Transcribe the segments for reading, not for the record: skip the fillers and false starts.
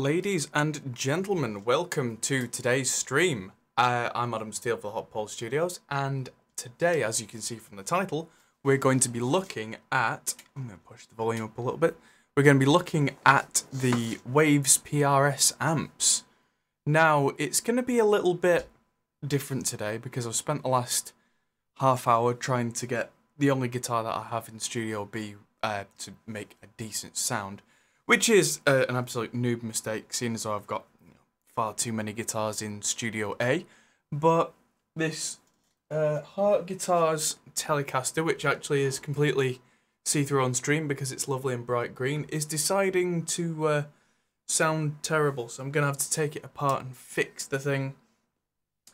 Ladies and gentlemen, welcome to today's stream. I'm Adam Steele for the Hot Pole Studios, and today, as you can see from the title, we're going to be looking at, I'm going to push the volume up a little bit, we're going to be looking at the Waves PRS amps. Now, it's going to be a little bit different today because I've spent the last half hour trying to get the only guitar that I have in Studio B to make a decent sound. Which is an absolute noob mistake, seeing as though I've got far too many guitars in Studio A. But this Heart Guitars Telecaster, which actually is completely see-through on stream because it's lovely and bright green, is deciding to sound terrible. So I'm going to have to take it apart and fix the thing.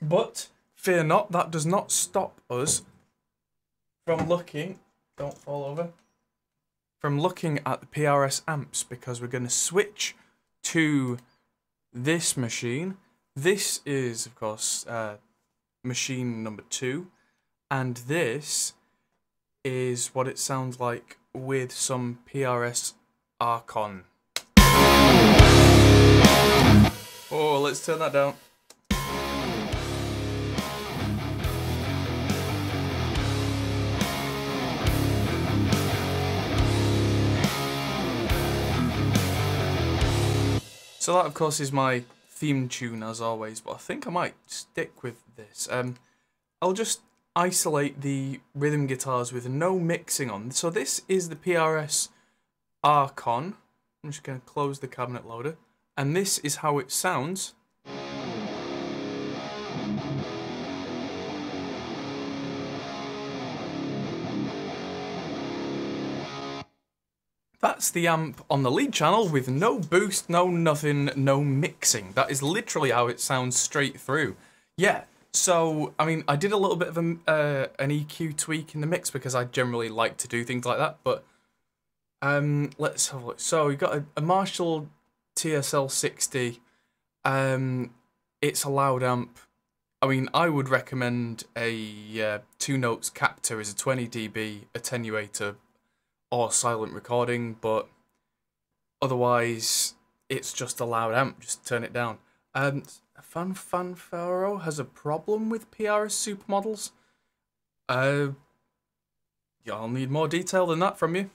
But fear not, that does not stop us from looking... Don't fall over. From looking at the PRS amps, because we're going to switch to this machine. This is, of course, machine number 2, and this is what it sounds like with some PRS Archon. Oh, let's turn that down. So that, of course, is my theme tune, as always, but I think I might stick with this. I'll just isolate the rhythm guitars with no mixing on. So this is the PRS Archon. I'm just going to close the cabinet loader. And this is how it sounds. That's the amp on the lead channel with no boost, no nothing, no mixing. That is literally how it sounds straight through. Yeah, so, I mean, I did a little bit of an EQ tweak in the mix because I generally like to do things like that, but let's have a look. So we've got a Marshall TSL 60. It's a loud amp. I mean, I would recommend a 2 notes captor as a 20 dB attenuator or silent recording, but otherwise it's just a loud amp. Just turn it down. Fanfaro has a problem with PRS Supermodels. Y'all need more detail than that from you.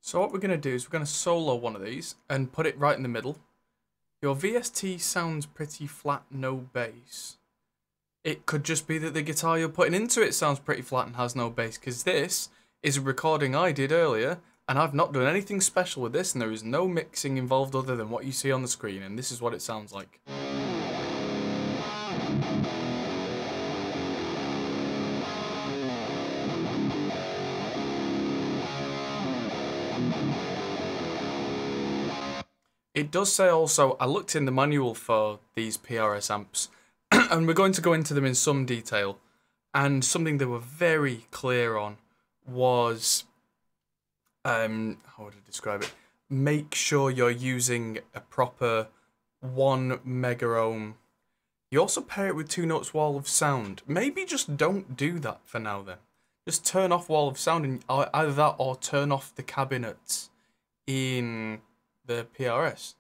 So what we're going to do is we're going to solo one of these and put it right in the middle. Your VST sounds pretty flat, no bass. It could just be that the guitar you're putting into it sounds pretty flat and has no bass, because this is a recording I did earlier, and I've not done anything special with this, and there is no mixing involved other than what you see on the screen, and this is what it sounds like. It does say also, I looked in the manual for these PRS amps, and we're going to go into them in some detail, and something they were very clear on was, how would I describe it? Make sure you're using a proper 1 mega ohm. You also pair it with 2 notes wall of sound. Maybe just don't do that for now then. Just turn off wall of sound, and either that or turn off the cabinets in the PRS.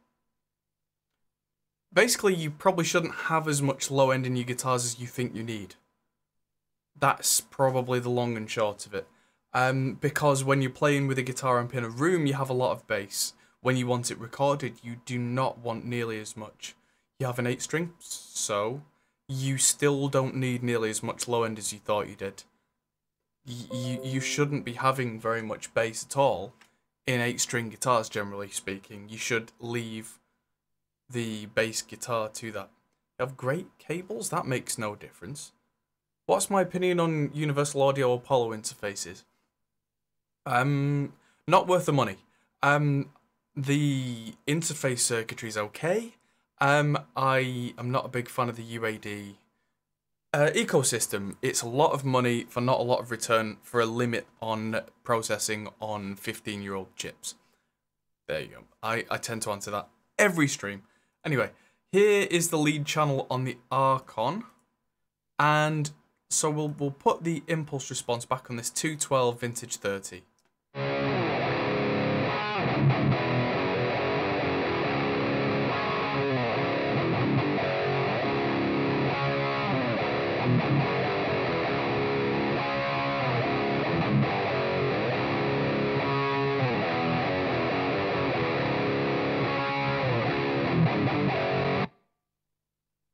Basically, you probably shouldn't have as much low end in your guitars as you think you need. That's probably the long and short of it. Because when you're playing with a guitar amp in a room, you have a lot of bass. When you want it recorded, you do not want nearly as much. You have an 8-string, so you still don't need nearly as much low end as you thought you did. You shouldn't be having very much bass at all in 8-string guitars, generally speaking. You should leave the bass guitar to that. You have great cables, that makes no difference. What's my opinion on Universal Audio Apollo interfaces? Not worth the money. The interface circuitry is okay. I am not a big fan of the UAD ecosystem. It's a lot of money for not a lot of return for a limit on processing on 15-year-old chips. There you go. I tend to answer that every stream. Anyway, here is the lead channel on the Archon, and So we'll put the impulse response back on this 212 vintage 30.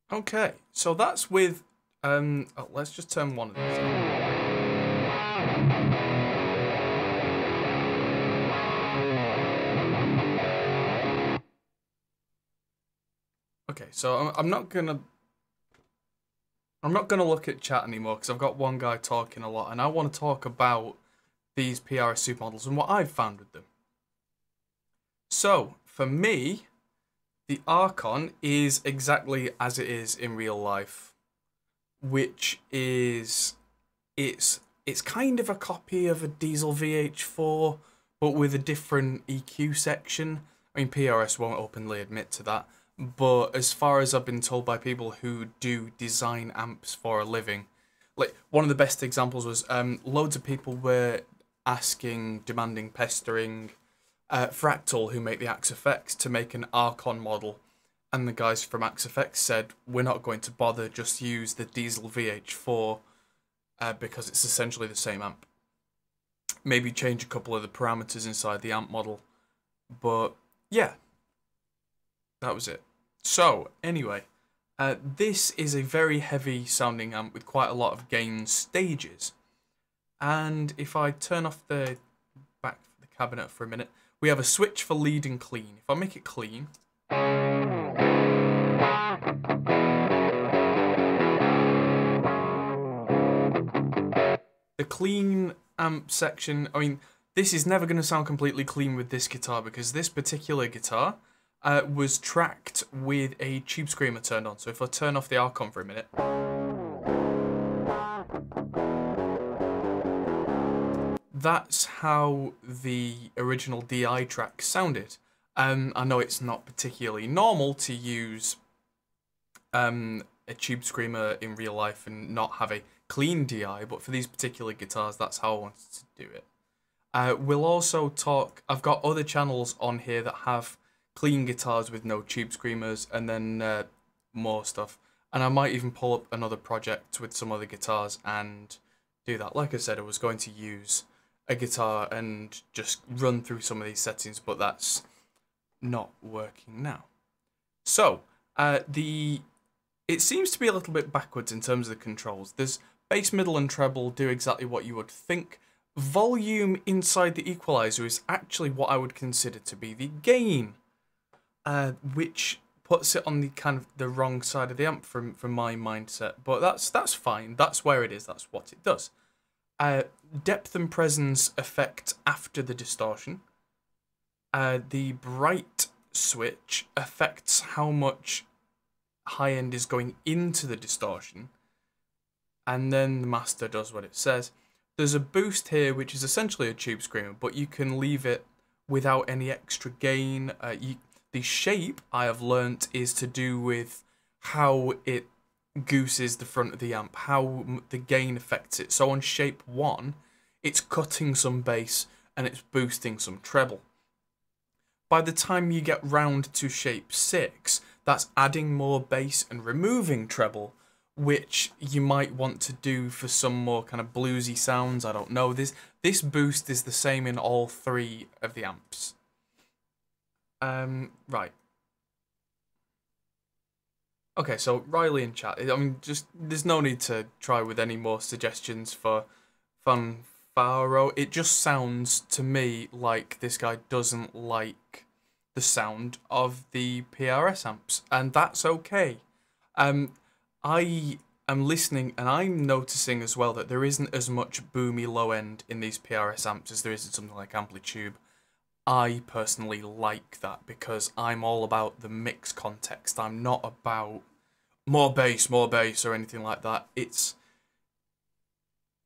Okay, so that's with, let's just turn one of these on. Okay, so I'm not gonna look at chat anymore because I've got one guy talking a lot, and I want to talk about these PRS Supermodels and what I've found with them. So for me, the Archon is exactly as it is in real life, which is it's kind of a copy of a diesel VH4, but with a different EQ section. I mean, PRS won't openly admit to that, but as far as I've been told by people who do design amps for a living, like one of the best examples was loads of people were asking, demanding, pestering Fractal, who make the Axe FX, to make an Archon model, and the guys from Axe FX said, we're not going to bother, just use the diesel VH4 because it's essentially the same amp. Maybe change a couple of the parameters inside the amp model, but yeah, that was it. So anyway, this is a very heavy sounding amp with quite a lot of gain stages, and if I turn off the back of the cabinet for a minute, we have a switch for lead and clean. If I make it clean, the clean amp section, I mean, this is never going to sound completely clean with this guitar because this particular guitar was tracked with a tube screamer turned on. So if I turn off the Archon for a minute, that's how the original DI track sounded. I know it's not particularly normal to use a tube screamer in real life and not have a clean DI, but for these particular guitars, that's how I wanted to do it. We'll also talk, I've got other channels on here that have clean guitars with no tube screamers, and then more stuff. And I might even pull up another project with some other guitars and do that. Like I said, I was going to use a guitar and just run through some of these settings, but that's not working now. So it seems to be a little bit backwards in terms of the controls. There's bass, middle, and treble do exactly what you would think. Volume inside the equalizer is actually what I would consider to be the gain, which puts it on the kind of the wrong side of the amp from my mindset. But that's fine. That's where it is. That's what it does. Depth and presence effect after the distortion. The bright switch affects how much high end is going into the distortion, and then the master does what it says. There's a boost here, which is essentially a tube screamer, but you can leave it without any extra gain. The shape, I have learnt, is to do with how it gooses the front of the amp, how the gain affects it. So on shape 1, it's cutting some bass and it's boosting some treble. By the time you get round to shape 6, that's adding more bass and removing treble, which you might want to do for some more kind of bluesy sounds. I don't know. This boost is the same in all 3 of the amps. Right. Okay, so Riley in chat. I mean, just there's no need to try with any more suggestions for Fanfaro. It just sounds to me like this guy doesn't like the sound of the PRS amps, and that's okay. I am listening and I'm noticing as well that there isn't as much boomy low end in these PRS amps as there is in something like Amplitube. I personally like that because I'm all about the mix context. I'm not about more bass, or anything like that. It's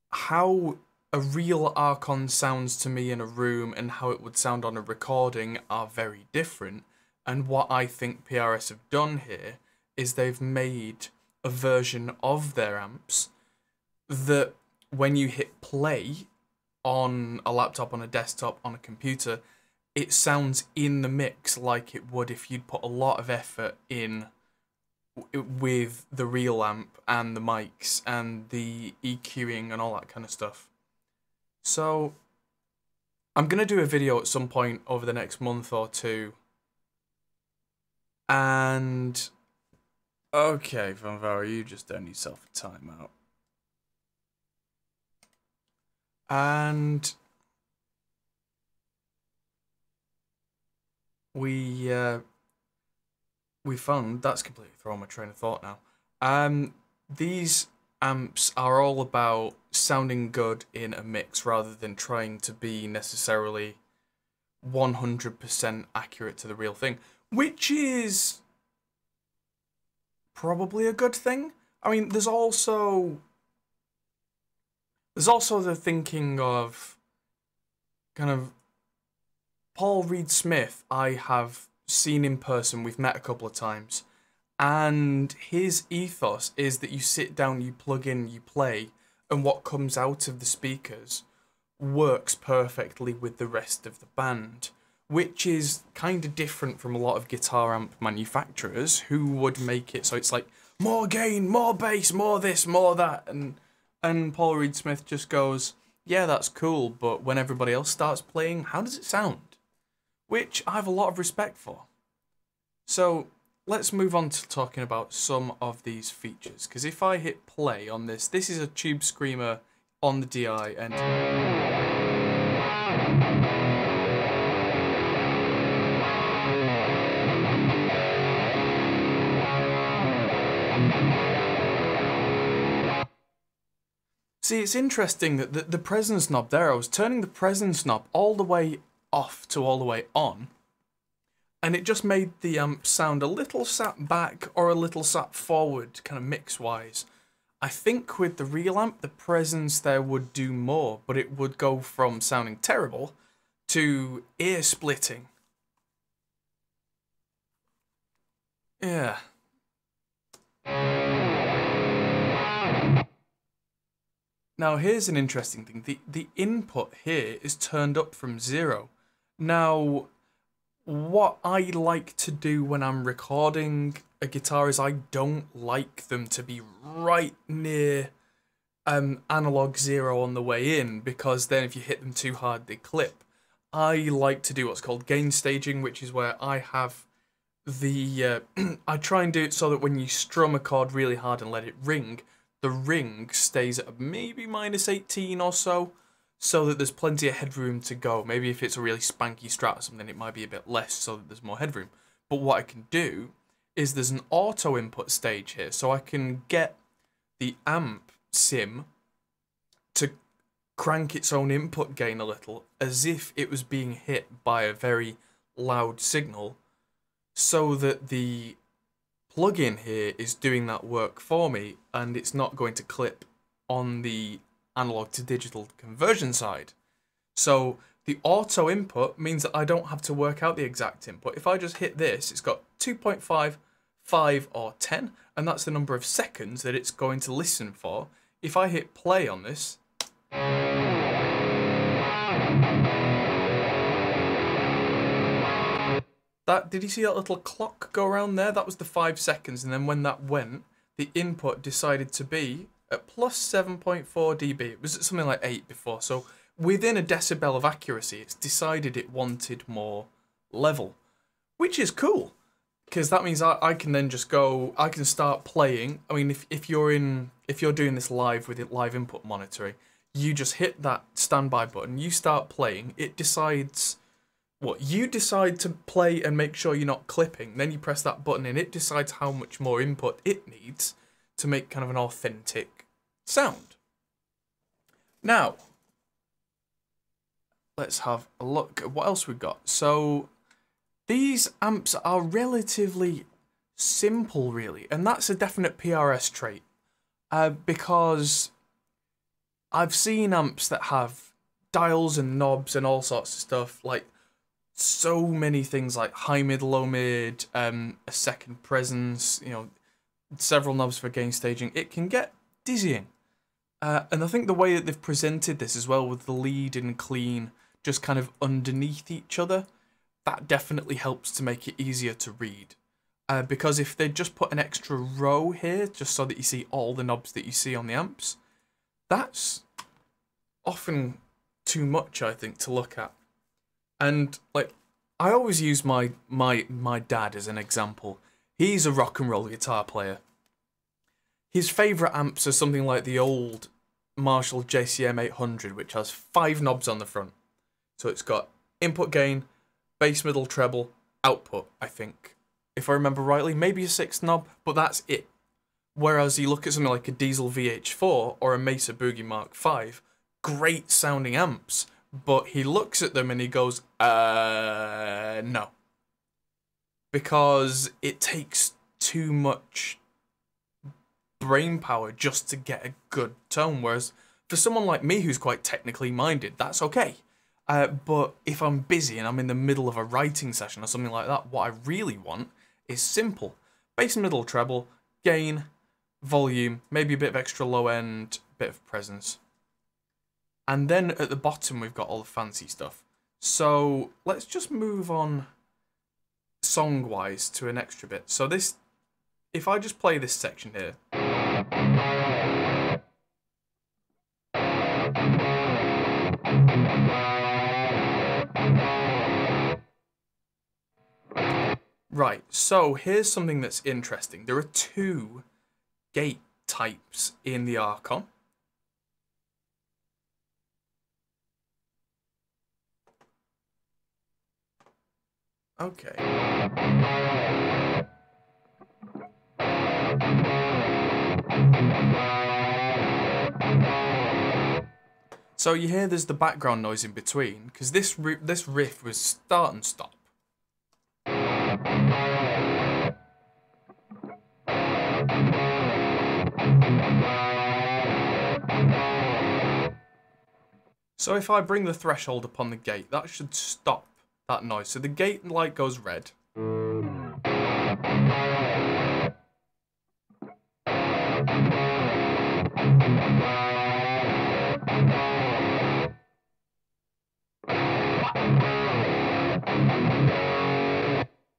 how a real Archon sounds to me in a room and how it would sound on a recording are very different. And what I think PRS have done here is they've made a version of their amps that when you hit play on a laptop, on a desktop, on a computer, it sounds in the mix like it would if you'd put a lot of effort in with the real amp and the mics and the EQing and all that kind of stuff. So I'm going to do a video at some point over the next month or two. And okay, Vanvara, you just earn yourself a timeout. And we found that's completely thrown my train of thought now. These amps are all about sounding good in a mix rather than trying to be necessarily 100% accurate to the real thing, which is probably a good thing. I mean, there's also the thinking of kind of Paul Reed Smith. I have seen in person, we've met a couple of times, and his ethos is that you sit down, you plug in, you play, and what comes out of the speakers works perfectly with the rest of the band, which is kind of different from a lot of guitar amp manufacturers who would make it so it's like more gain, more bass, more this, more that, and Paul Reed Smith just goes, yeah, that's cool, but when everybody else starts playing, how does it sound? Which I have a lot of respect for. So let's move on to talking about some of these features, because if I hit play on this, this is a Tube Screamer on the DI, and see, it's interesting that the presence knob there, I was turning the presence knob all the way off to all the way on, and it just made the amp sound a little sat back or a little sat forward, kind of mix-wise. I think with the real amp, the presence there would do more, but it would go from sounding terrible to ear-splitting. Yeah. Now here's an interesting thing. The input here is turned up from 0. Now, what I like to do when I'm recording a guitar is I don't like them to be right near analog 0 on the way in, because then if you hit them too hard they clip. I like to do what's called gain staging, which is where I have the I try and do it so that when you strum a chord really hard and let it ring, the ring stays at maybe -18 or so that there's plenty of headroom to go. Maybe if it's a really spanky Strat or something, it might be a bit less so that there's more headroom. But what I can do is there's an auto input stage here, so I can get the amp sim to crank its own input gain a little, as if it was being hit by a very loud signal, so that the plugin here is doing that work for me, and it's not going to clip on the analog to digital conversion side. So the auto input means that I don't have to work out the exact input. If I just hit this, it's got 2.5, 5 or 10, and that's the number of seconds that it's going to listen for. If I hit play on this, did you see that little clock go around there? That was the 5 seconds, and then when that went, the input decided to be at plus 7.4 dB. It was something like 8 before, so within a decibel of accuracy, it's decided it wanted more level, which is cool, because that means I can then just go, I can start playing. I mean, if you're doing this live with it live input monitoring, you just hit that standby button, you start playing, it decides what you decide to play and make sure you're not clipping. Then you press that button and it decides how much more input it needs to make kind of an authentic sound. Now, let's have a look at what else we've got. So these amps are relatively simple, really, and that's a definite PRS trait, because I've seen amps that have dials and knobs and all sorts of stuff, like so many things like high mid, low mid, a second presence, you know, several knobs for gain staging. It can get dizzying. And I think the way that they've presented this as well, with the lead and clean just kind of underneath each other, that definitely helps to make it easier to read. Because if they just put an extra row here, just so that you see all the knobs that you see on the amps, that's often too much, I think, to look at. And like, I always use my dad as an example. He's a rock and roll guitar player. His favourite amps are something like the old Marshall JCM 800, which has 5 knobs on the front. So it's got input gain, bass, middle, treble, output, I think. If I remember rightly, maybe a 6th knob, but that's it. Whereas you look at something like a Diesel VH4 or a Mesa Boogie Mark V, great sounding amps, but he looks at them and he goes, no. Because it takes too much brain power just to get a good tone, whereas for someone like me who's quite technically minded, that's okay. But if I'm busy and I'm in the middle of a writing session or something like that, what I really want is simple. Bass, middle, treble, gain, volume, maybe a bit of extra low end, bit of presence. And then at the bottom we've got all the fancy stuff. So let's just move on song-wise to an extra bit. So this, if I just play this section here. Right, so here's something that's interesting. There are 2 gate types in the Archon. Okay. So you hear there's the background noise in between, because this riff was start and stop. So if I bring the threshold up on the gate, that should stop that noise. So the gate light goes red.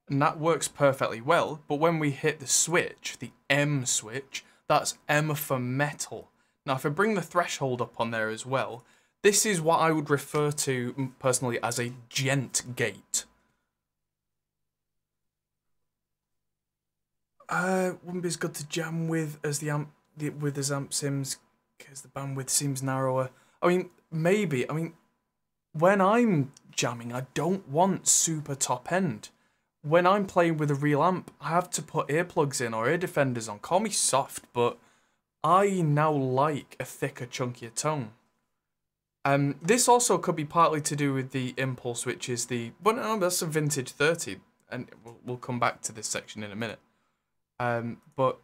And that works perfectly well, but when we hit the switch, the M switch, that's M for metal. Now if I bring the threshold up on there as well, this is what I would refer to personally as a gent gate. Wouldn't be as good to jam with as the amp sims, because the bandwidth seems narrower. I mean, maybe. I mean, when I'm jamming, I don't want super top end. When I'm playing with a real amp, I have to put earplugs in or ear defenders on. Call me soft, but I now like a thicker, chunkier tone. This also could be partly to do with the impulse, which is the... Well, no, that's a vintage 30, and we'll come back to this section in a minute. But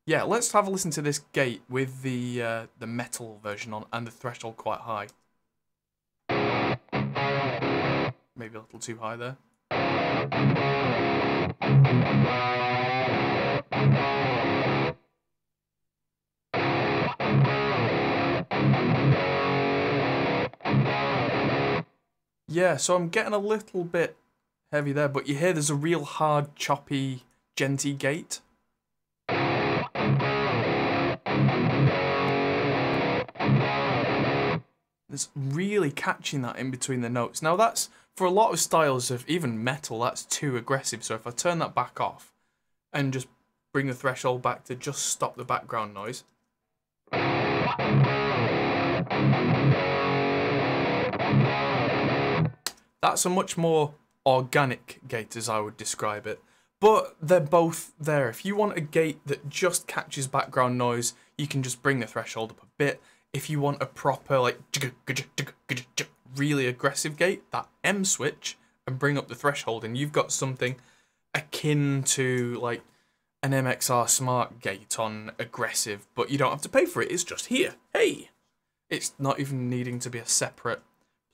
yeah, let's have a listen to this gate with the metal version on and the threshold quite high. Maybe a little too high there. Yeah, so I'm getting a little bit heavy there, but you hear there's a real hard, choppy, genty gate. It's really catching that in between the notes. Now that's, for a lot of styles of even metal, that's too aggressive. So if I turn that back off and just bring the threshold back to just stop the background noise. That's a much more organic gate, as I would describe it. But they're both there. If you want a gate that just catches background noise, you can just bring the threshold up a bit. If you want a proper, like, really aggressive gate, that M switch, and bring up the threshold, and you've got something akin to, like, an MXR Smart gate on aggressive, but you don't have to pay for it. It's just here. Hey! It's not even needing to be a separate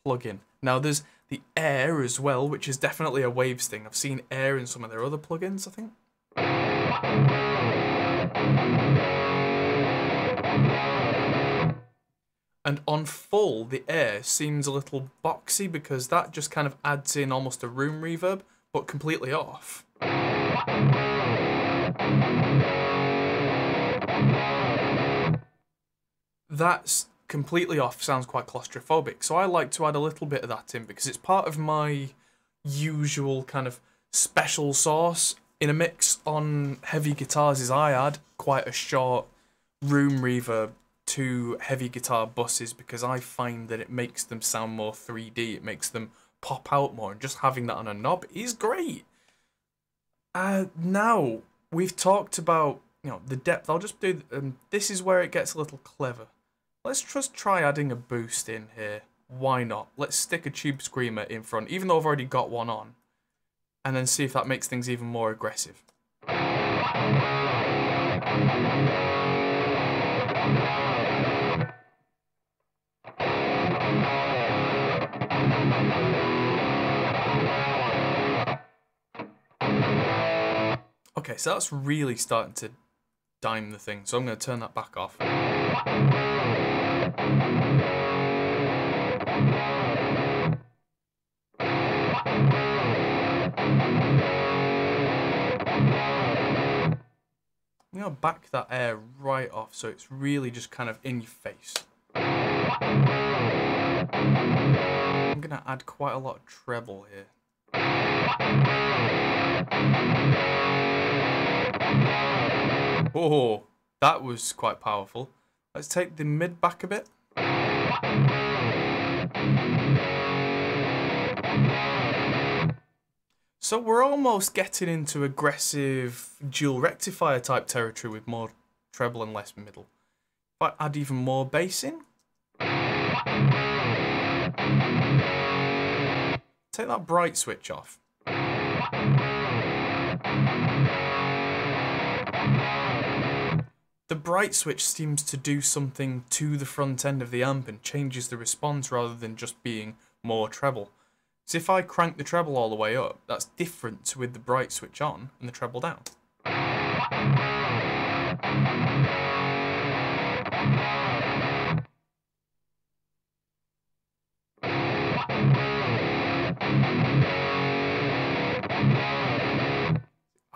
plugin. Now, there's the Air as well, which is definitely a Waves thing. I've seen Air in some of their other plugins, I think. And on full, the air seems a little boxy because that just kind of adds in almost a room reverb, but completely off. That's completely off, sounds quite claustrophobic. So I like to add a little bit of that in because it's part of my usual kind of special sauce in a mix on heavy guitars is I add quite a short room reverb to heavy guitar buses because I find that it makes them sound more 3D, it makes them pop out more, and just having that on a knob is great. Now, we've talked about, the depth. I'll just do, this is where it gets a little clever. Let's just try adding a boost in here. Why not? Let's stick a tube screamer in front, even though I've already got one on, and then see if that makes things even more aggressive. Okay, so that's really starting to dime the thing, so I'm going to turn that back off. I'm going to back that air right off so it's really just kind of in your face. I'm going to add quite a lot of treble here. Oh, that was quite powerful. Let's take the mid back a bit. So we're almost getting into aggressive dual rectifier type territory with more treble and less middle. If I add even more bass in. Take that bright switch off. The bright switch seems to do something to the front end of the amp and changes the response rather than just being more treble. So if I crank the treble all the way up, that's different with the bright switch on and the treble down.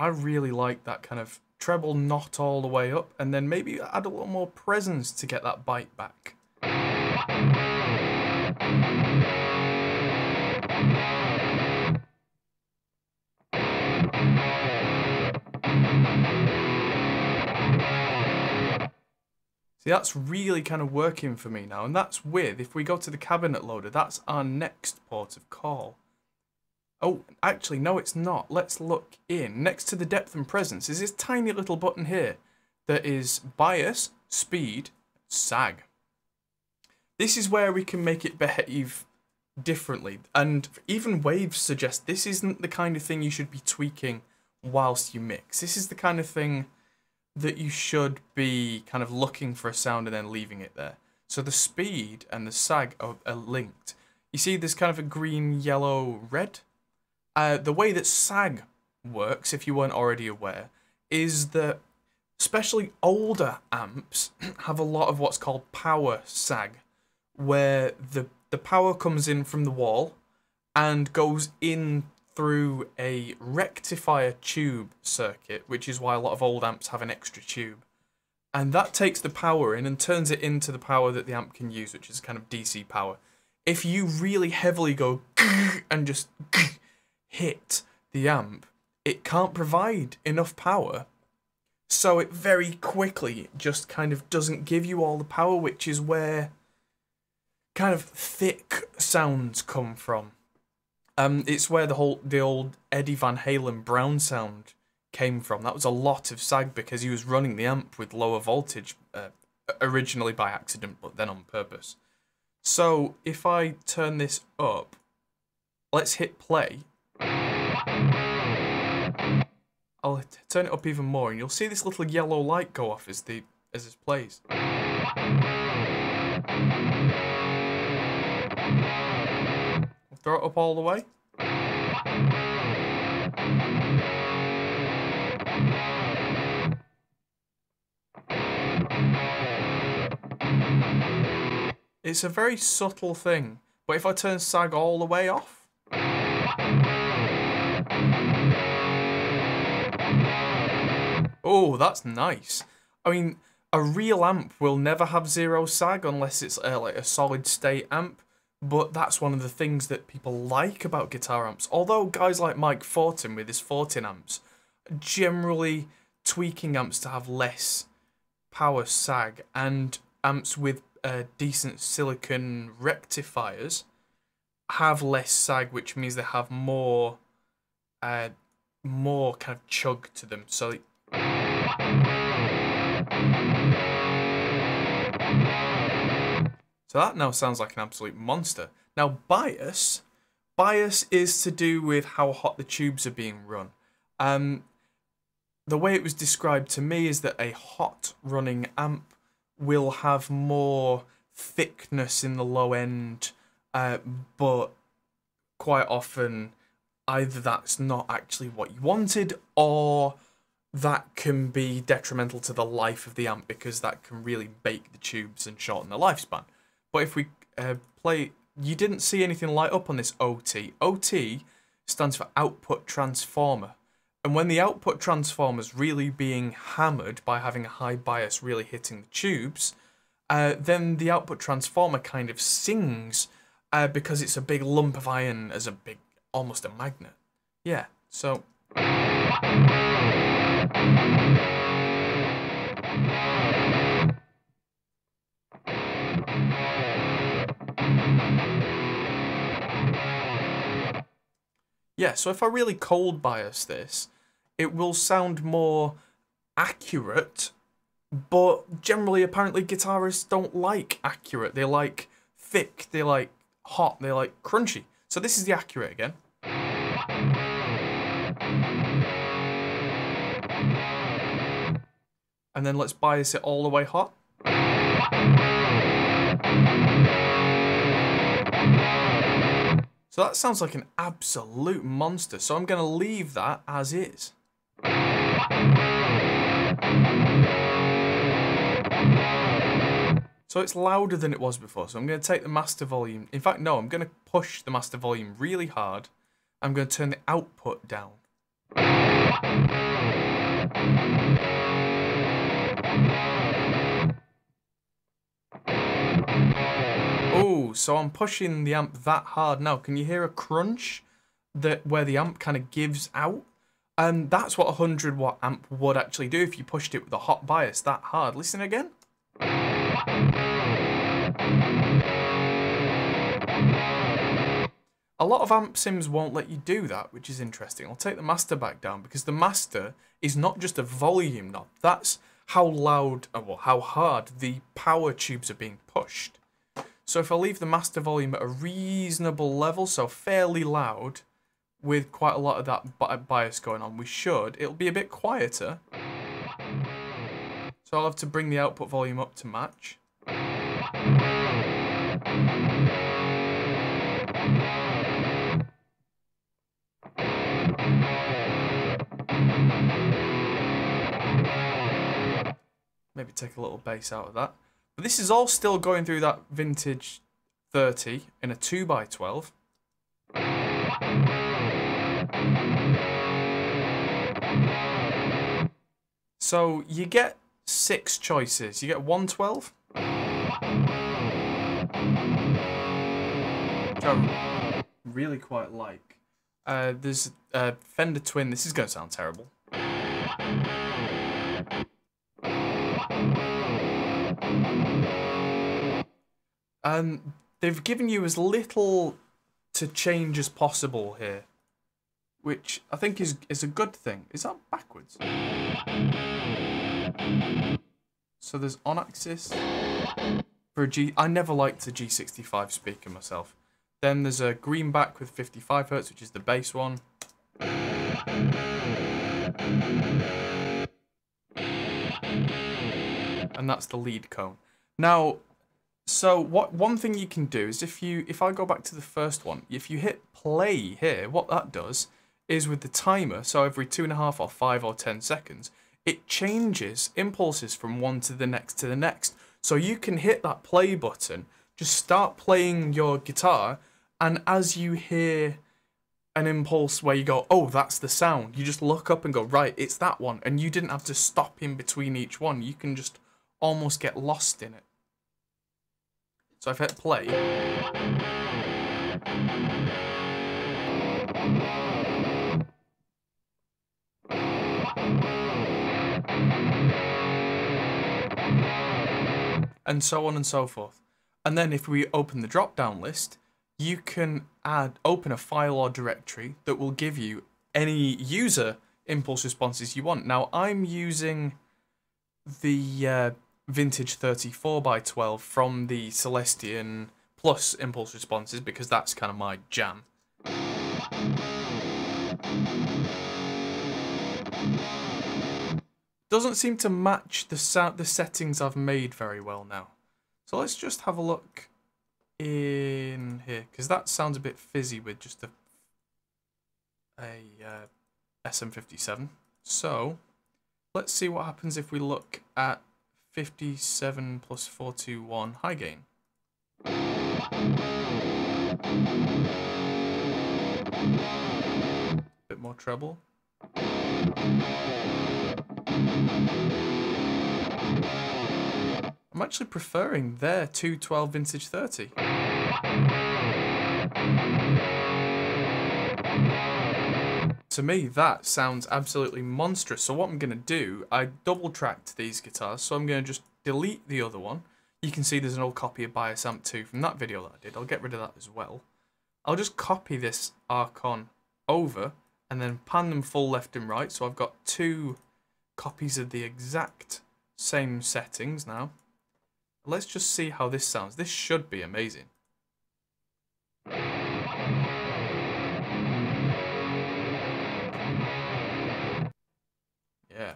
I really like that kind of treble not all the way up, and then maybe add a little more presence to get that bite back. See, that's really kind of working for me now, and that's with, if we go to the cabinet loader, that's our next port of call. Oh, actually, no, it's not. Let's look in. Next to the depth and presence is this tiny little button here that is bias, speed, sag. This is where we can make it behave differently. And even Waves suggest this isn't the kind of thing you should be tweaking whilst you mix. This is the kind of thing that you should be kind of looking for a sound and then leaving it there. So the speed and the sag are linked. You see there's kind of a green, yellow, red? The way that sag works, if you weren't already aware, is that especially older amps have a lot of what's called power sag, where the power comes in from the wall and goes in through a rectifier tube circuit, which is why a lot of old amps have an extra tube. And that takes the power in and turns it into the power that the amp can use, which is kind of DC power. If you really heavily go and just hit the amp, it can't provide enough power, so it very quickly just kind of doesn't give you all the power, which is where kind of thick sounds come from. It's where the old Eddie Van Halen brown sound came from. That was a lot of sag because he was running the amp with lower voltage, originally by accident, but then on purpose. So if I turn this up, let's hit play. I'll turn it up even more, and you'll see this little yellow light go off as this plays. I'll throw it up all the way. It's a very subtle thing. But if I turn sag all the way off... Oh, that's nice. I mean, a real amp will never have zero sag unless it's like a solid state amp. But that's one of the things that people like about guitar amps. Although guys like Mike Fortin with his Fortin amps, generally tweaking amps to have less power sag, and amps with decent silicon rectifiers have less sag, which means they have more kind of chug to them. So that now sounds like an absolute monster. Now bias is to do with how hot the tubes are being run. The way it was described to me is that a hot running amp will have more thickness in the low end, but quite often either that's not actually what you wanted, or that can be detrimental to the life of the amp because that can really bake the tubes and shorten the lifespan. But if we play, you didn't see anything light up on this OT. OT stands for output transformer. And when the output transformer's really being hammered by having a high bias really hitting the tubes, then the output transformer kind of sings because it's a big lump of iron as almost a magnet. Yeah, so... Yeah, so if I really cold bias this, it will sound more accurate, but generally apparently guitarists don't like accurate. They like thick, they like hot, they like crunchy. So this is the accurate again. And then let's bias it all the way hot. So that sounds like an absolute monster. So I'm going to leave that as is. So it's louder than it was before. So I'm going to take the master volume. In fact, no, I'm going to push the master volume really hard. I'm going to turn the output down. Oh, so I'm pushing the amp that hard now. Can you hear a crunch where the amp kind of gives out? And that's what a 100 watt amp would actually do if you pushed it with a hot bias that hard. Listen again. A lot of amp sims won't let you do that, which is interesting. I'll take the master back down because the master is not just a volume knob. That's how loud, well, how hard the power tubes are being pushed. So if I leave the master volume at a reasonable level, so fairly loud, with quite a lot of that bias going on, it'll be a bit quieter. So I'll have to bring the output volume up to match. Maybe take a little bass out of that. But this is all still going through that vintage 30 in a 2x12. So you get 6 choices. You get 112, which I really quite like. There's a Fender Twin. This is going to sound terrible. They've given you as little to change as possible here, which I think is a good thing. Is that backwards? So there's on axis for a G. I never liked the G65 speaker myself. Then there's a greenback with 55 Hz, which is the bass one. And that's the lead cone. Now, so one thing you can do is if I go back to the first one, if you hit play here, what that does is with the timer, so every 2.5 or 5 or 10 seconds, it changes impulses from one to the next to the next. So you can hit that play button, just start playing your guitar, and as you hear an impulse where you go, oh, that's the sound, you just look up and go, right, it's that one, and you didn't have to stop in between each one. You can just almost get lost in it. So I've hit play. And so on and so forth. And then if we open the drop-down list, you can open a file or directory that will give you any user impulse responses you want. Now, I'm using the vintage 34x12 from the Celestion Plus impulse responses because that's kind of my jam. Doesn't seem to match the settings I've made very well now. So let's just have a look in here, because that sounds a bit fizzy with just a SM57. So let's see what happens if we look at 57 plus 421 high gain. Bit more treble. I'm actually preferring their 212 Vintage 30. To me, that sounds absolutely monstrous. So what I'm going to do, I double-tracked these guitars, so I'm going to just delete the other one. You can see there's an old copy of Bias Amp 2 from that video that I did. I'll get rid of that as well. I'll just copy this Archon over and then pan them full left and right. So I've got two copies of the exact same settings now. Let's just see how this sounds. This should be amazing. Yeah.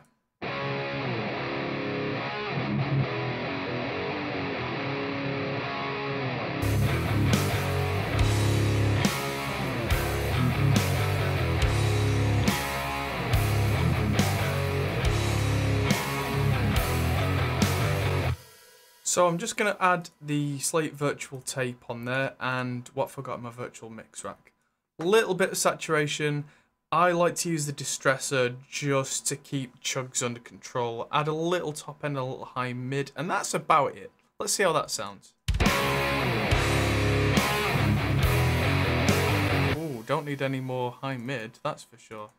So I'm just going to add the Slate virtual tape on there, and what I forgot in my virtual mix rack. A little bit of saturation. I like to use the distressor just to keep chugs under control. Add a little top end, a little high mid, and that's about it. Let's see how that sounds. Ooh, don't need any more high mid, that's for sure.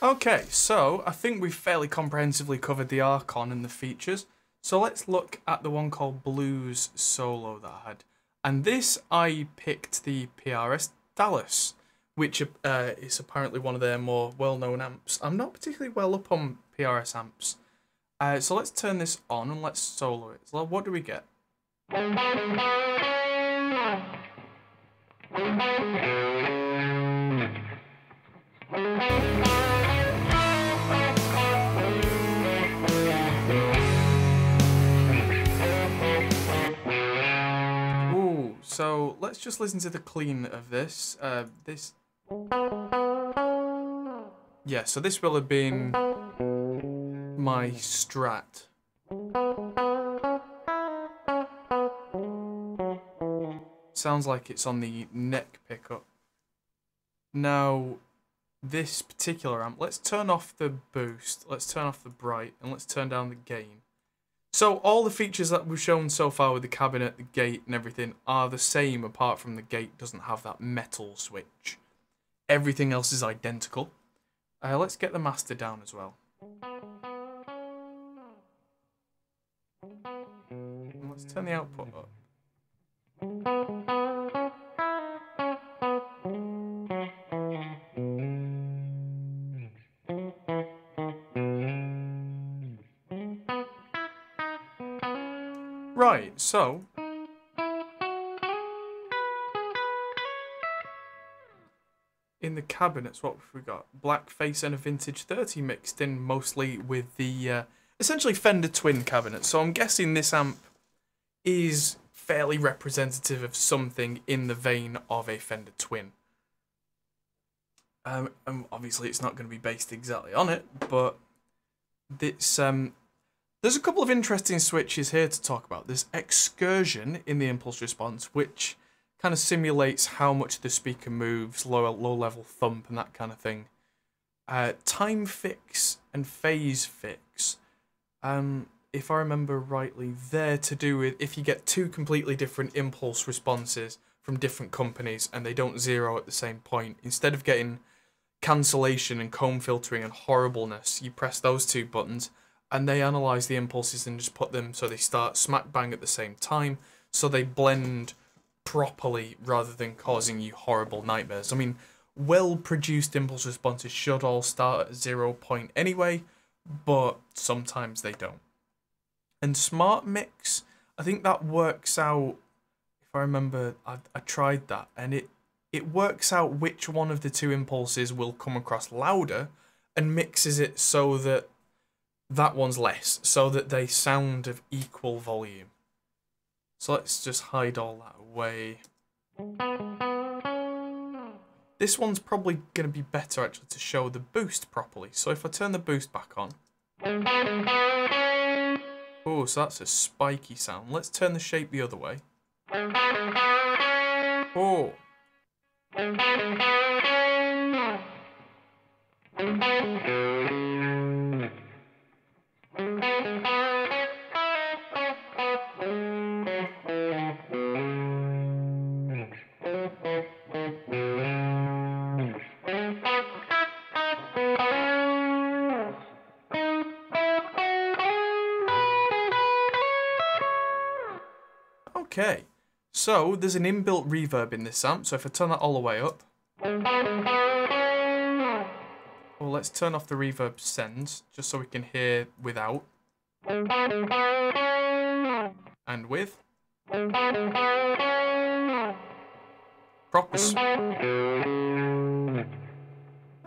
Okay, so I think we've fairly comprehensively covered the Archon and the features. So let's look at the one called Blues Solo that I had. And this, I picked the PRS Dallas, which is apparently one of their more well-known amps. I'm not particularly well up on PRS amps. So let's turn this on and let's solo it. So what do we get? So let's just listen to the clean of this. Yeah, so this will have been my Strat. Sounds like it's on the neck pickup. Now, this particular amp, let's turn off the boost, let's turn off the bright, and let's turn down the gain. So all the features that we've shown so far with the cabinet, the gate and everything are the same, apart from the gate doesn't have that metal switch. Everything else is identical. Let's get the master down as well. And let's turn the output up. Right, so in the cabinets, what have we got? Blackface and a Vintage 30 mixed in mostly with the essentially Fender Twin cabinet. So I'm guessing this amp is fairly representative of something in the vein of a Fender Twin. And obviously it's not going to be based exactly on it, but it's, there's a couple of interesting switches here to talk about. There's excursion in the impulse response, which kind of simulates how much the speaker moves, low level thump and that kind of thing. Time fix and phase fix. If I remember rightly, they're to do with if you get two completely different impulse responses from different companies and they don't zero at the same point, instead of getting cancellation and comb filtering and horribleness, you press those two buttons and they analyze the impulses and just put them so they start smack bang at the same time, so they blend properly rather than causing you horrible nightmares. I mean, well-produced impulse responses should all start at 0 point anyway, but sometimes they don't. And Smart Mix, I think that works out, if I remember, I tried that, and it works out which one of the two impulses will come across louder and mixes it so that that one's less, so that they sound of equal volume. So let's just hide all that away. This one's probably going to be better actually to show the boost properly. So if I turn the boost back on. Oh, so that's a spiky sound. Let's turn the shape the other way. Oh. Okay, so there's an inbuilt reverb in this amp, so if I turn that all the way up. Well, let's turn off the reverb sends, just so we can hear without. And with. Proper.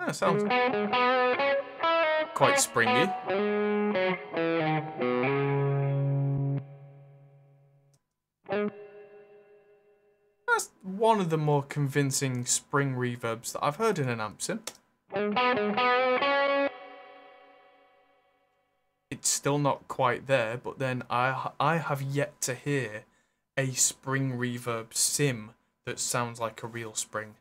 Yeah, sounds quite springy. That's one of the more convincing spring reverbs that I've heard in an amp sim. It's still not quite there, but then I have yet to hear a spring reverb sim that sounds like a real spring.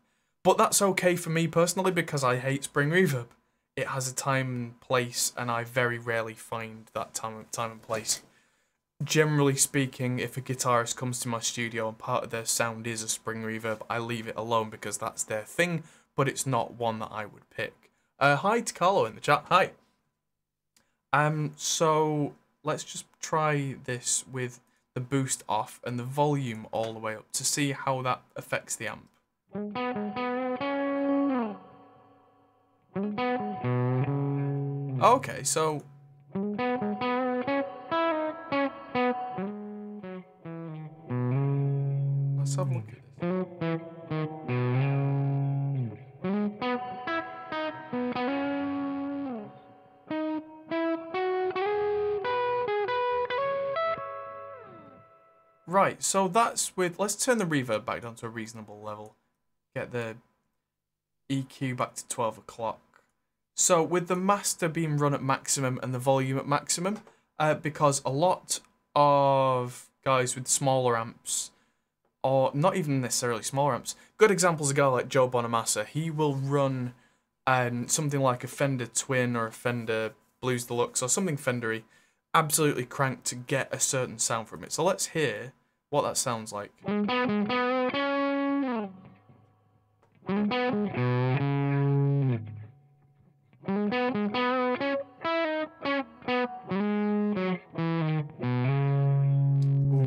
But that's okay for me personally because I hate spring reverb. It has a time and place, and I very rarely find that time and place. Generally speaking, if a guitarist comes to my studio and part of their sound is a spring reverb, I leave it alone because that's their thing, but it's not one that I would pick. Hi to Carlo in the chat. Hi. So let's just try this with the boost off and the volume all the way up to see how that affects the amp. Okay, so let's have a look at this. Right, so that's with, let's turn the reverb back down to a reasonable level. Get the EQ back to 12 o'clock. So with the master being run at maximum and the volume at maximum, because a lot of guys with smaller amps, or not even necessarily smaller amps, good examples, a guy like Joe Bonamassa, he will run something like a Fender Twin or a Fender Blues Deluxe or something Fendery, absolutely cranked to get a certain sound from it. So let's hear what that sounds like. Oh,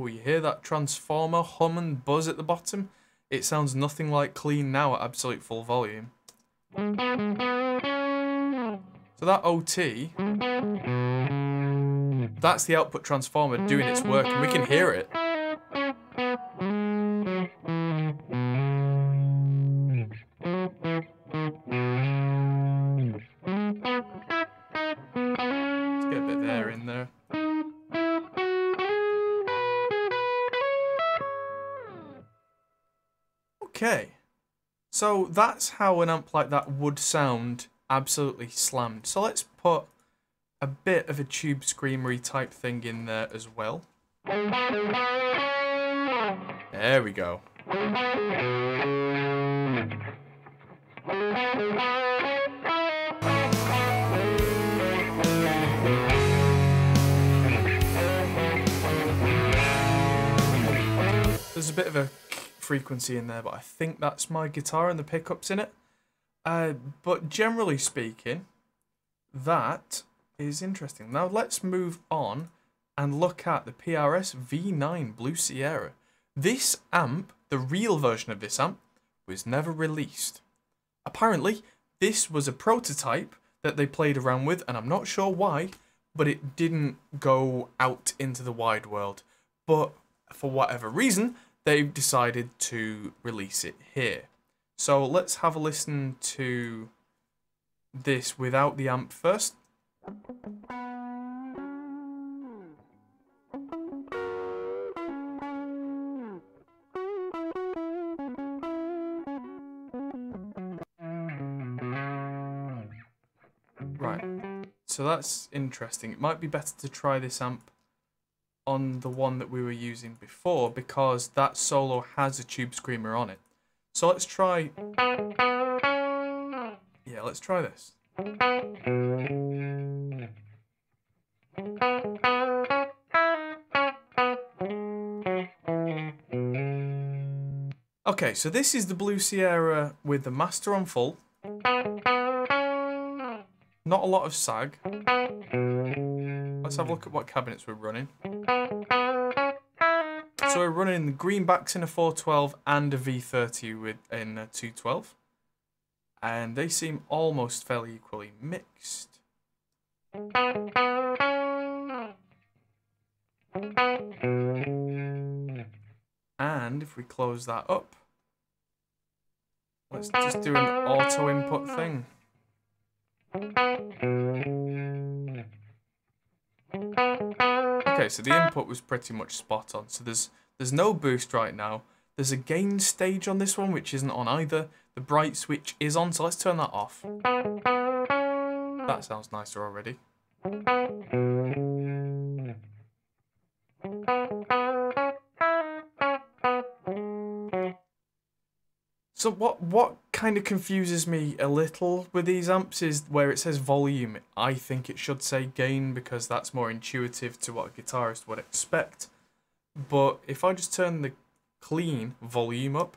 you hear that transformer hum and buzz at the bottom? It sounds nothing like clean now at absolute full volume. So that OT That's the output transformer doing its work, and we can hear it. Let's get a bit of air in there. Okay, so that's how an amp like that would sound absolutely slammed. So let's put a bit of a tube screamery type thing in there as well. There we go. There's a bit of a frequency in there, but I think that's my guitar and the pickups in it. But generally speaking, that is interesting. Now let's move on and look at the PRS V9 Blue Sierra. This amp, the real version of this amp, was never released. Apparently, this was a prototype that they played around with, and I'm not sure why, but it didn't go out into the wide world. But for whatever reason, they've decided to release it here. So let's have a listen to this without the amp first. Right, so that's interesting. It might be better to try this amp on the one that we were using before, because that solo has a tube screamer on it. So let's try... Yeah, let's try this. Okay, so this is the Blue Sierra with the master on full. Not a lot of sag. Let's have a look at what cabinets we're running. So we're running the greenbacks in a 412 and a V30 in a 212. And they seem almost fairly equally mixed. And if we close that up, let's just do an auto input thing. Okay, so the input was pretty much spot on. So there's no boost right now. There's a gain stage on this one, which isn't on either. The bright switch is on, so let's turn that off. That sounds nicer already. So what kind of confuses me a little with these amps is where it says volume. I think it should say gain, because that's more intuitive to what a guitarist would expect. But if I just turn the clean volume up,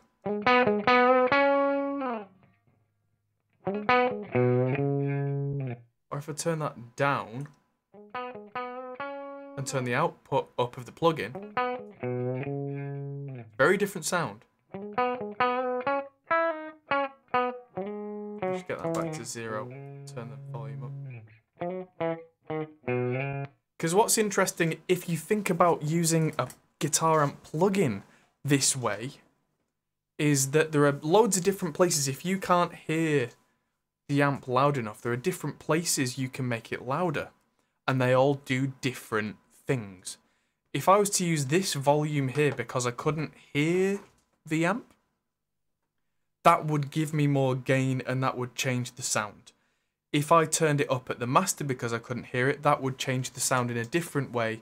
or if I turn that down and turn the output up of the plugin, very different sound. Just get that back to 0, turn the volume up. Because what's interesting, if you think about using a guitar amp plugin this way, is that there are loads of different places. If you can't hear the amp loud enough, there are different places you can make it louder, and they all do different things. If I was to use this volume here because I couldn't hear the amp, that would give me more gain and that would change the sound. If I turned it up at the master because I couldn't hear it, that would change the sound in a different way.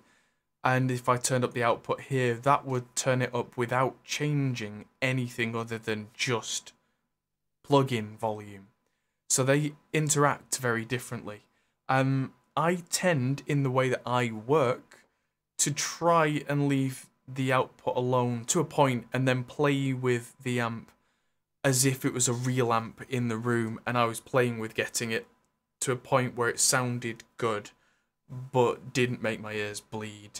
And if I turned up the output here, that would turn it up without changing anything other than just plug-in volume. So they interact very differently. I tend, in the way that I work, to try and leave the output alone to a point and then play with the amp as if it was a real amp in the room, and I was playing with getting it to a point where it sounded good but didn't make my ears bleed.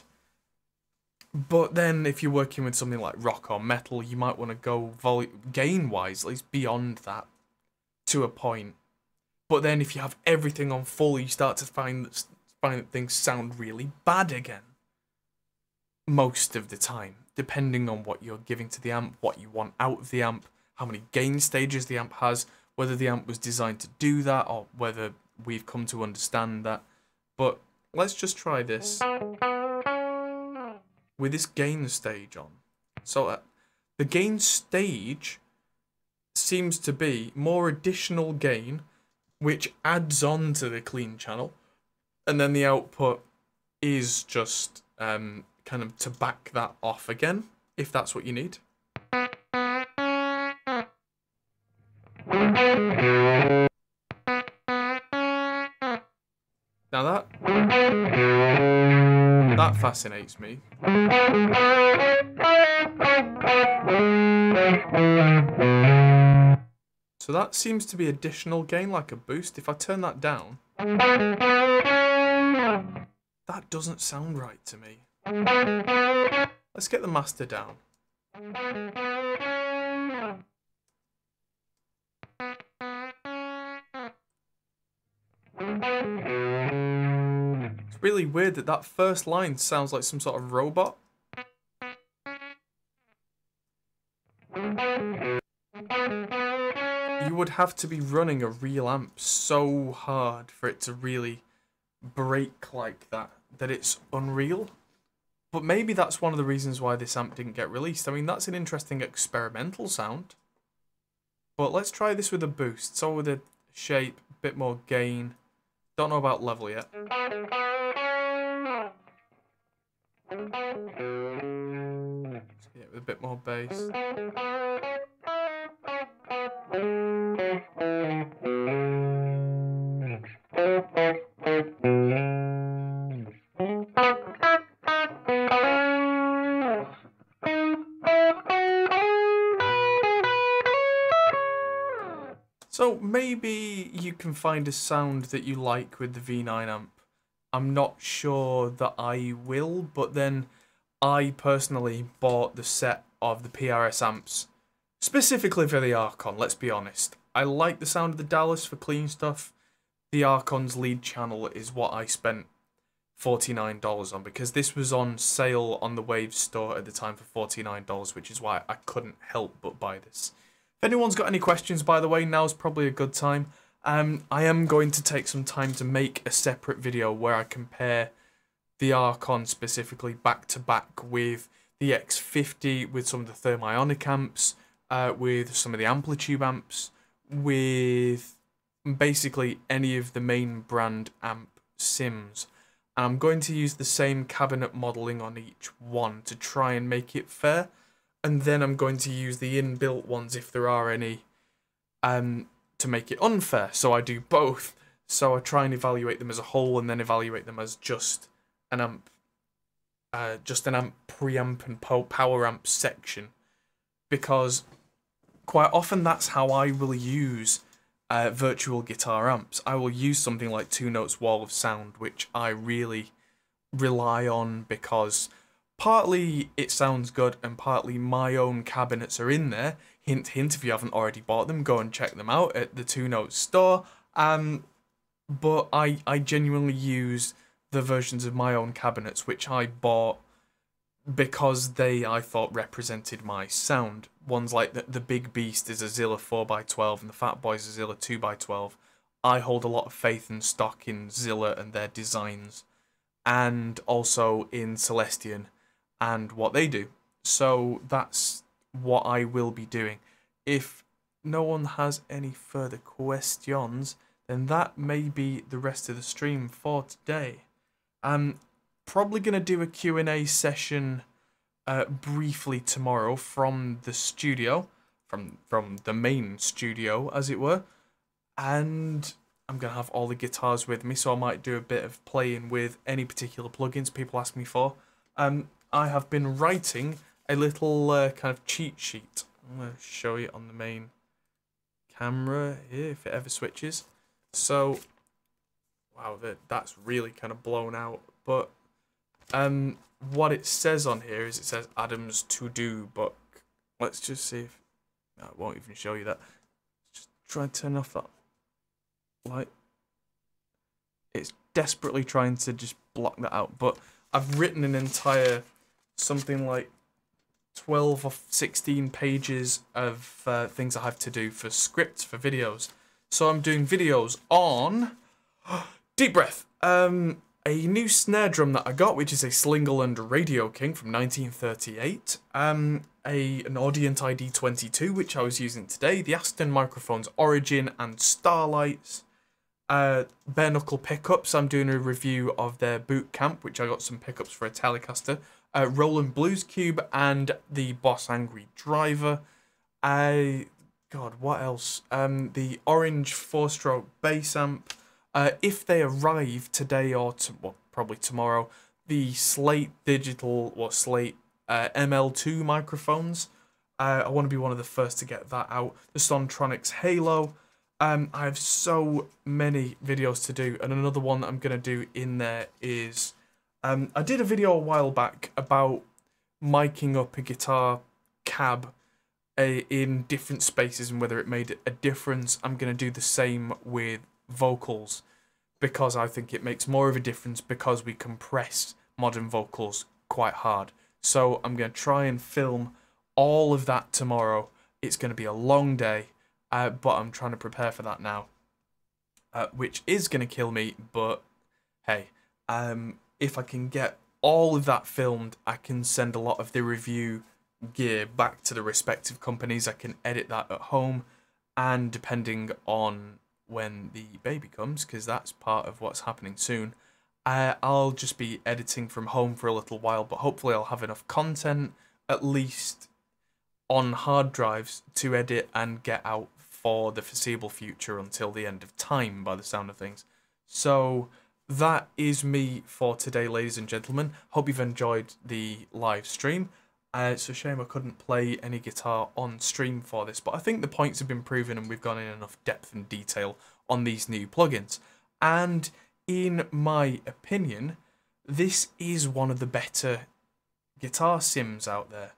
But then if you're working with something like rock or metal, you might want to go gain-wise, at least beyond that, to a point. But then if you have everything on full, you start to find that find that things sound really bad again. Most of the time, depending on what you're giving to the amp, what you want out of the amp, how many gain stages the amp has, whether the amp was designed to do that, or whether we've come to understand that. But let's just try this with this gain stage on. So the gain stage seems to be more additional gain, which adds on to the clean channel, and then the output is just kind of to back that off again, if that's what you need. Now that fascinates me. So that seems to be additional gain, like a boost. If I turn that down, that doesn't sound right to me. Let's get the master down. It's really weird that that first line sounds like some sort of robot. You would have to be running a real amp so hard for it to really break like that it's unreal. But maybe that's one of the reasons why this amp didn't get released. I mean, that's an interesting experimental sound. But let's try this with a boost. So with a shape, a bit more gain. Don't know about level yet. Yeah, with a bit more bass. So maybe you can find a sound that you like with the V9 amp. I'm not sure that I will, but then I personally bought the set of the PRS amps specifically for the Archon, let's be honest. I like the sound of the Dallas for clean stuff. The Archon's lead channel is what I spent $49 on, because this was on sale on the Waves store at the time for $49, which is why I couldn't help but buy this. If anyone's got any questions, by the way, now's probably a good time. I am going to take some time to make a separate video where I compare the Archon specifically back to back with the X50, with some of the thermionic amps, with some of the amplitude amps, with basically any of the main brand amp sims. And I'm going to use the same cabinet modelling on each one to try and make it fair. And then I'm going to use the inbuilt ones, if there are any, to make it unfair. So I do both. So I try and evaluate them as a whole, and then evaluate them as just an amp, preamp and power amp section. Because quite often that's how I will use virtual guitar amps. I will use something like 2 Notes Wall of Sound, which I really rely on because partly it sounds good and partly my own cabinets are in there. Hint, hint, if you haven't already bought them, go and check them out at the 2 Notes store. But I genuinely use the versions of my own cabinets, which I bought because they, I thought, represented my sound. Ones like the Big Beast is a Zilla 4x12 and the Fat Boy's a Zilla 2x12. I hold a lot of faith and stock in Zilla and their designs, and also in Celestion and what they do. So that's what I will be doing. If no one has any further questions, then that may be the rest of the stream for today. I'm probably going to do a Q&A session briefly tomorrow from the studio, from the main studio, as it were. And I'm going to have all the guitars with me, so I might do a bit of playing with any particular plugins people ask me for. I have been writing a little kind of cheat sheet. I'm going to show you on the main camera here, if it ever switches. So, wow, that's really kind of blown out. But what it says on here is, it says Adam's to-do book. Let's just see if... No, it won't even show you that. Just try and turn off that light. It's desperately trying to just block that out. But I've written an entire, something like 12 or 16 pages of things I have to do for scripts for videos. So I'm doing videos on, deep breath, a new snare drum that I got, which is a Slingerland Radio King from 1938, an Audient ID22, which I was using today, the Aston microphones Origin and Starlights, bare knuckle pickups. I'm doing a review of their boot camp, which I got some pickups for a Telecaster, Roland Blues Cube, and the Boss Angry Driver. God, what else? The orange 4-stroke bass amp. If they arrive today or well, probably tomorrow, the Slate Digital or Slate ML2 microphones. I want to be one of the first to get that out. The Sontronics Halo. I have so many videos to do, and another one that I'm going to do in there is I did a video a while back about miking up a guitar cab in different spaces and whether it made a difference. I'm going to do the same with vocals, because I think it makes more of a difference because we compress modern vocals quite hard. So I'm going to try and film all of that tomorrow. It's going to be a long day, but I'm trying to prepare for that now, which is going to kill me, but hey, if I can get all of that filmed, I can send a lot of the review gear back to the respective companies. I can edit that at home, and depending on when the baby comes, because that's part of what's happening soon, I'll just be editing from home for a little while, but hopefully I'll have enough content, at least on hard drives, to edit and get out for the foreseeable future until the end of time, by the sound of things. So that is me for today, ladies and gentlemen. Hope you've enjoyed the live stream. It's a shame I couldn't play any guitar on stream for this, but I think the points have been proven and we've gone in enough depth and detail on these new plugins. And in my opinion, this is one of the better guitar sims out there.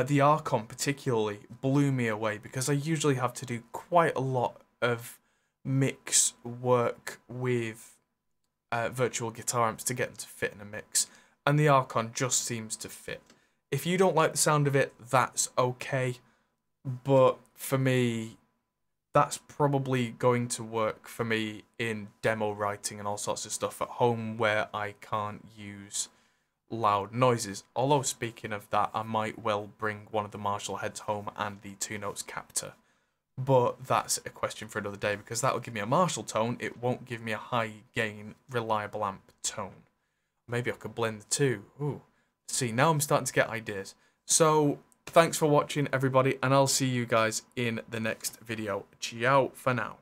The Archon particularly blew me away because I usually have to do quite a lot of mix work with virtual guitar amps to get them to fit in a mix, and the Archon just seems to fit. If you don't like the sound of it, that's okay, but for me, that's probably going to work for me in demo writing and all sorts of stuff at home where I can't use loud noises. Although, speaking of that, I might well bring one of the Marshall heads home and the 2-notes captor. But that's a question for another day, because that will give me a Marshall tone, it won't give me a high gain, reliable amp tone. Maybe I could blend the two. Ooh. See, now I'm starting to get ideas. So, thanks for watching, everybody, and I'll see you guys in the next video. Ciao for now.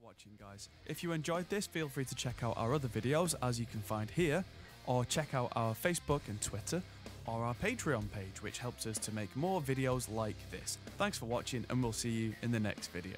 Watching, guys. If you enjoyed this, feel free to check out our other videos, as you can find here, or check out our Facebook and Twitter, or our Patreon page, which helps us to make more videos like this. Thanks for watching, and we'll see you in the next video.